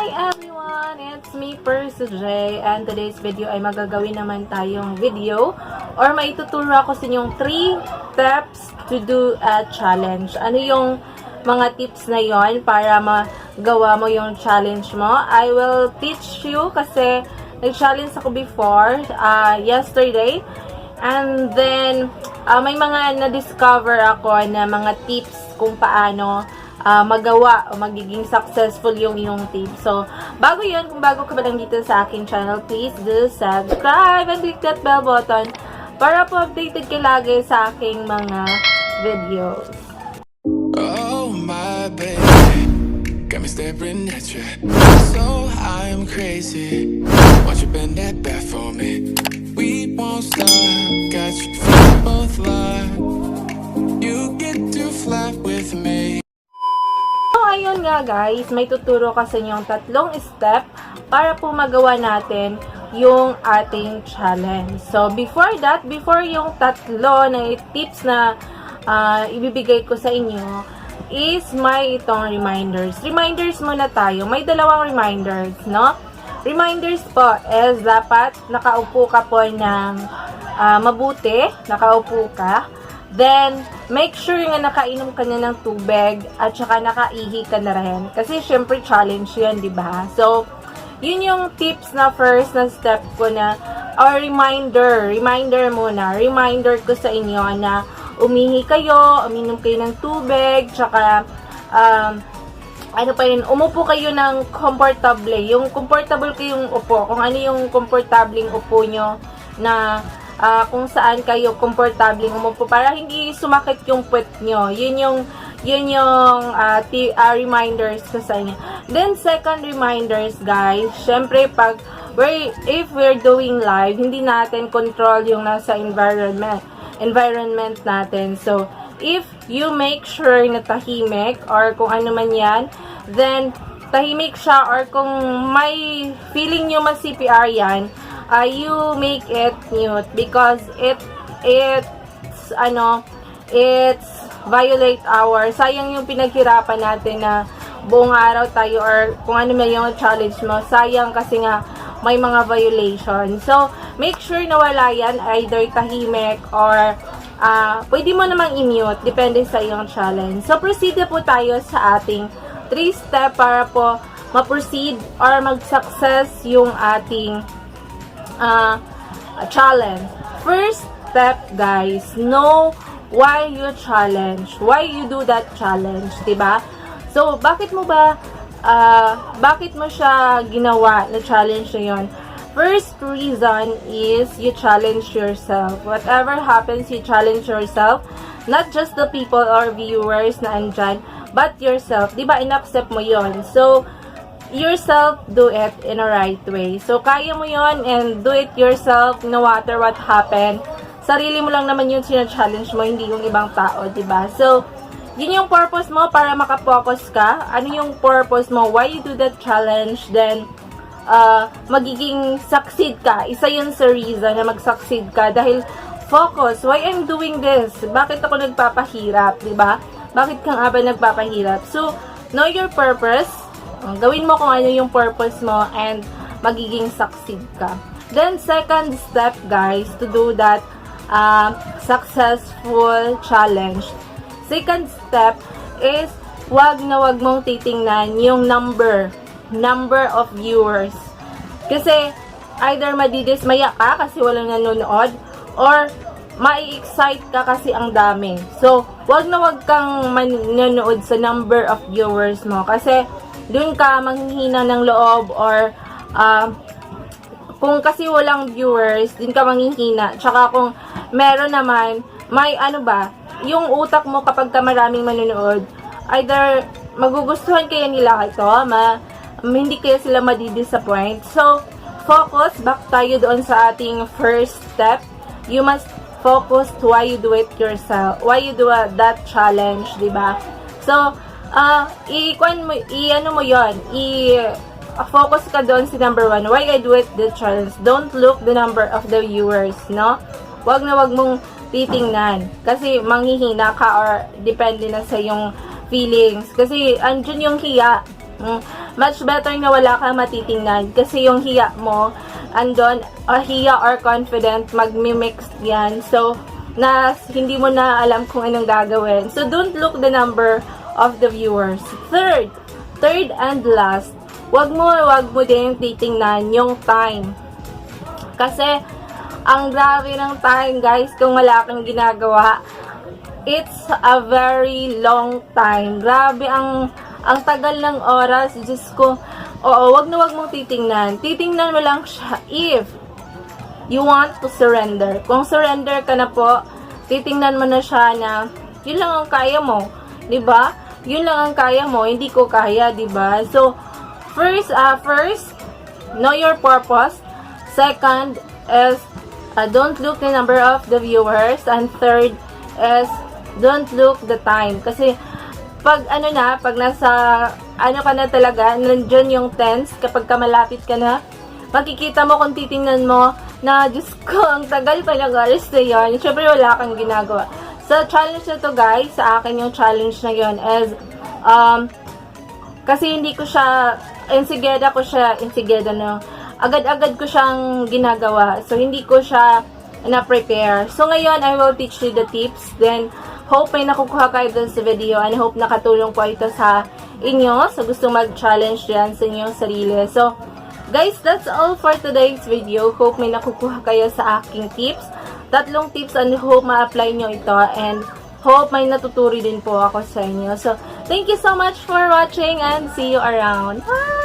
Hi everyone! It's me, Percy J. And today's video ay magagawin naman tayong video or maituturo ako sa inyong 3 steps to do a challenge. Ano yung mga tips na yon para magawa mo yung challenge mo? I will teach you kasi nag-challenge ako before, yesterday. And then, may mga na-discover ako na mga tips kung paano magawa o magiging successful yung iyong team. So, bago yun, kung bago ka ba lang dito sa aking channel, please do subscribe and click that bell button para po updated ka lagi sa aking mga videos. Oh my baby, got me staring at you. So I'm crazy. Won't you bend that back for me? We won't stop. Got you feeling both love. You get to fly with me. So, ayun nga guys, may tuturo kasi yung 3 step para po magawa natin yung ating challenge. So, before that, before yung 3 na tips na ibibigay ko sa inyo, is may itong reminders. Reminders muna tayo. May 2 reminders, no? Reminders po is dapat nakaupo ka po ng mabuti, nakaupo ka. Then, make sure nga nakainom ka na ng tubig at saka nakaihi ka na rin. Kasi, syempre, challenge yun, di ba? So, yun yung tips na first na step ko na, or reminder muna. Reminder ko sa inyo na umihi kayo, uminom kayo ng tubig, tsaka, ano pa yun, umupo kayo ng comfortable. Yung comfortable kayong upo, kung ano yung comfortabling upo nyo na kung saan kayo komportable umupo para hindi sumakit yung puwet nyo. Yun yung reminders ko sa inyo. Then, second reminders, guys, syempre, if we're doing live, hindi natin control yung nasa environment natin. So, if you make sure na tahimik or kung ano man yan, then, tahimik siya or kung may feeling nyo ma-CPR yan, you make it mute because it's violate our, sayang yung pinaghirapan natin na buong araw tayo or kung ano man yung challenge mo, sayang kasi nga may mga violation. So, make sure na wala yan, either tahimik or pwede mo namang i-mute, depende sa iyong challenge. So, proceed na po tayo sa ating 3 step para po ma-proceed or mag-success yung ating challenge. First step, guys, know why you challenge, why you do that challenge, diba? So, bakit mo siya ginawa na challenge na yun? First reason is you challenge yourself. Whatever happens, you challenge yourself. Not just the people or viewers na andyan, but yourself. Diba, in-accept mo yon. So, yourself, do it in a right way. So, kaya mo yon and do it yourself no matter what happened. Sarili mo lang naman yung sina-challenge mo, hindi yung ibang tao, diba? So, yun yung purpose mo para makapokus ka. Ano yung purpose mo? Why you do that challenge? Then, magiging succeed ka. Isa yun sa reason na mag-succeed ka. Dahil, focus. Why I'm doing this? Bakit ako nagpapahirap, diba? Bakit ka nga ba nagpapahirap? So, know your purpose. Gawin mo kung ano yung purpose mo and magiging succeed ka. Then, second step, guys, to do that successful challenge. Second step is wag mong titingnan yung number of viewers. Kasi, either madidismaya ka kasi walang nanonood or mai-excite ka kasi ang dami. So, wag kang manonood sa number of viewers mo kasi doon ka manghihina ng loob or kung kasi walang viewers, din ka manghihina. Tsaka kung meron naman, may yung utak mo kapag ka maraming manonood, either magugustuhan kaya nila ito, hindi kaya sila madi-disappoint. So, focus, back tayo doon sa ating first step. You must focus to why you do it yourself, why you do that challenge, diba? So, focus ka doon sa number 1. Why I do it, the challenge. Don't look the number of the viewers, no? Wag mong titingnan. Kasi manghihina ka or depende na sa yung feelings. Kasi andyan yung hiya. Much better na wala kang matitingnan kasi yung hiya mo andon, hiya or confident, magmimix yan. So, hindi mo na alam kung anong gagawin. So, don't look the number of the viewers. Third and last, wag mo din titingnan yung time. Kasi, ang grabe ng time, guys, kung wala kang ginagawa. It's a very long time. Grabe ang tagal ng oras. Diyos ko. Oo, wag mong titingnan. Titingnan mo lang siya if you want to surrender. Kung surrender ka na po, titingnan mo na siya na yun lang ang kaya mo. 'Di ba? Yun lang ang kaya mo, hindi ko kaya, 'di ba? So, first, know your purpose. Second is don't look the number of the viewers, and third is don't look the time. Kasi pag nasa ka na talaga, nandiyan yung tense, kapag malapit ka na, makikita mo kung titingnan mo na, Diyos ko, ang tagal pa ng oras na yun. Siyempre, wala kang ginagawa. Sa challenge na to, guys, sa akin yung challenge na yun is, kasi hindi ko siya, agad-agad ko siyang ginagawa. So, hindi ko siya na-prepare. So, ngayon, I will teach you the tips. Then, hope may nakukuha kayo dun sa video, and hope nakatulong po ito sa inyo sa gusto mag-challenge dyan sa inyong sarili. So, guys, that's all for today's video. Hope may nakukuha kayo sa aking tips. 3 tips, and hope ma-apply nyo ito, and hope may natuturi din po ako sa inyo. So, thank you so much for watching, and see you around. Bye!